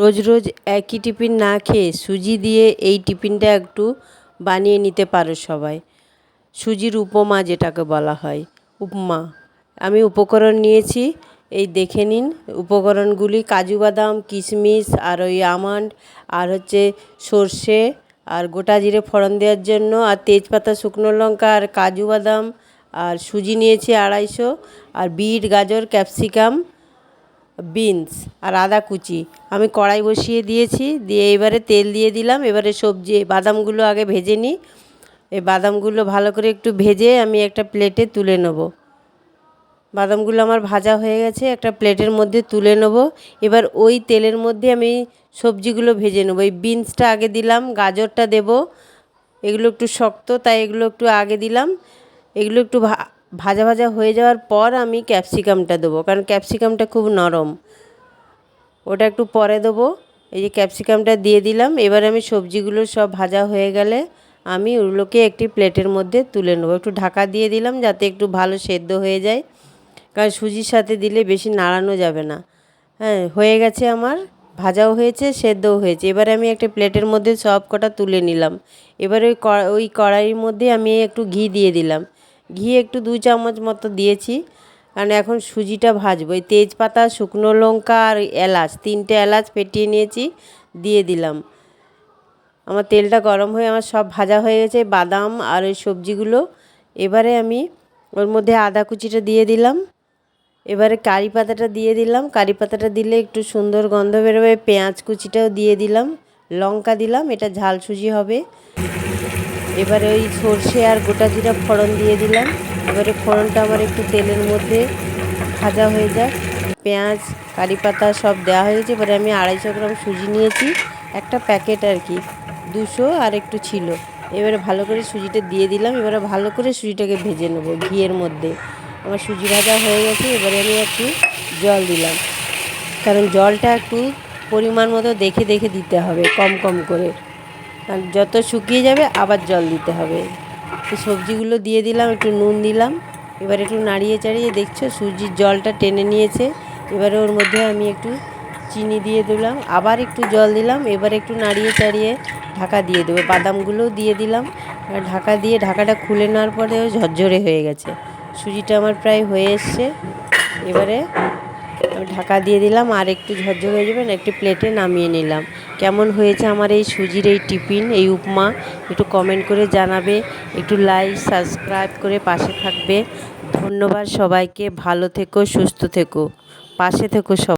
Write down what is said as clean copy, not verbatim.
রোজ রোজ একই টিফিন না খেয়ে সুজি দিয়ে এই টিফিনটা একটু বানিয়ে নিতে পারো সবাই। সুজির উপমা যেটাকে বলা হয়, উপমা। আমি উপকরণ নিয়েছি, এই দেখে নিন উপকরণগুলি: কাজু বাদাম, কিশমিশ, আর ওই আমন্ড, আর হচ্ছে সর্ষে, আর গোটা জিরে ফোড়ন দেওয়ার জন্য, আর তেজপাতা, শুকনো লঙ্কা, আর কাজু বাদাম, আর সুজি নিয়েছি 250, আর বিট, গাজর, ক্যাপসিকাম, বিনস, আর আদা কুচি। আমি কড়াই বসিয়ে দিয়েছি, দিয়ে এবারে তেল দিয়ে দিলাম। এবারে সবজি বাদামগুলো আগে ভেজে নিই। এই বাদামগুলো ভালো করে একটু ভেজে আমি একটা প্লেটে তুলে নেব। বাদামগুলো আমার ভাজা হয়ে গেছে, একটা প্লেটের মধ্যে তুলে নেব। এবার ওই তেলের মধ্যে আমি সবজিগুলো ভেজে নেব। এই বিনসটা আগে দিলাম, গাজরটা দেব, এগুলো একটু শক্ত তাই এগুলো একটু আগে দিলাম। এগুলো একটু ভাজা ভাজা হয়ে যাওয়ার পর আমি ক্যাপসিকামটা দেবো, কারণ ক্যাপসিকামটা খুব নরম, ওটা একটু পরে দেবো। এই যে ক্যাপসিকামটা দিয়ে দিলাম। এবার আমি সবজিগুলো সব ভাজা হয়ে গেলে আমি ওগুলোকে একটি প্লেটের মধ্যে তুলে নেবো। একটু ঢাকা দিয়ে দিলাম যাতে একটু ভালো সেদ্ধ হয়ে যায়, কারণ সুজির সাথে দিলে বেশি নাড়ানো যাবে না। হ্যাঁ, হয়ে গেছে আমার, ভাজাও হয়েছে, সেদ্ধও হয়েছে। এবারে আমি একটা প্লেটের মধ্যে সব কটা তুলে নিলাম। এবারে ওই কড়াইয়ের মধ্যে আমি একটু ঘি দিয়ে দিলাম। ঘি একটু 2 চামচ মতো দিয়েছি, কারণ এখন সুজিটা ভাজবো। এই তেজপাতা, শুকনো লঙ্কা, আর এলাচ, 3টে এলাচ ফেটিয়ে নিয়েছি, দিয়ে দিলাম। আমার তেলটা গরম হয়ে আমার সব ভাজা হয়ে গেছে, বাদাম আর ওই সবজিগুলো। এবারে আমি ওর মধ্যে আদা কুচিটা দিয়ে দিলাম। এবারে কারি পাতাটা দিয়ে দিলাম। কারি পাতাটা দিলে একটু সুন্দর গন্ধ বেরোবে। পেঁয়াজ কুচিটাও দিয়ে দিলাম, লঙ্কা দিলাম, এটা ঝাল সুজি হবে। এবারে ওই সর্ষে আর গোটা জিরা ফোড়ন দিয়ে দিলাম। এবারে ফোড়নটা আমার একটু তেলের মধ্যে ভাজা হয়ে যায়। পেঁয়াজ, কারি পাতা সব দেওয়া হয়েছে। এবারে আমি 250 গ্রাম সুজি নিয়েছি, একটা প্যাকেট আর কি, 200 আর একটু ছিল। এবারে ভালো করে সুজিটা দিয়ে দিলাম। এবারে ভালো করে সুজিটাকে ভেজে নেব ঘিয়ের মধ্যে। আমার সুজি ভাজা হয়ে গেছে। এবারে আমি একটু জল দিলাম, কারণ জলটা একটু পরিমাণ মতো দেখে দেখে দিতে হবে, কম কম করে, কারণ যত শুকিয়ে যাবে আবার জল দিতে হবে। এই সবজিগুলো দিয়ে দিলাম, একটু নুন দিলাম। এবার একটু নাড়িয়ে চাড়িয়ে, দেখছো সুজির জলটা টেনে নিয়েছে। এবারে ওর মধ্যে আমি একটু চিনি দিয়ে দিলাম, আবার একটু জল দিলাম। এবার একটু নাড়িয়ে চাড়িয়ে ঢাকা দিয়ে দেবো। বাদামগুলোও দিয়ে দিলাম, ঢাকা দিয়ে ঢাকাটা খুলে নেওয়ার পরে ঝরঝরে হয়ে গেছে, সুজিটা আমার প্রায় হয়ে এসছে। এবারে আমি ঢাকা দিয়ে দিলাম, আর একটু ঝরঝরে হয়ে যাবে না, একটি প্লেটে নামিয়ে নিলাম। কেমন হয়েছে আমার এই সুজির এই টিফিন, এই উপমা, একটু কমেন্ট করে জানাবে, একটু লাইক সাবস্ক্রাইব করে পাশে থাকবে। ধন্যবাদ সবাইকে, ভালো থেকো, সুস্থ থেকো, পাশে থেকো সব।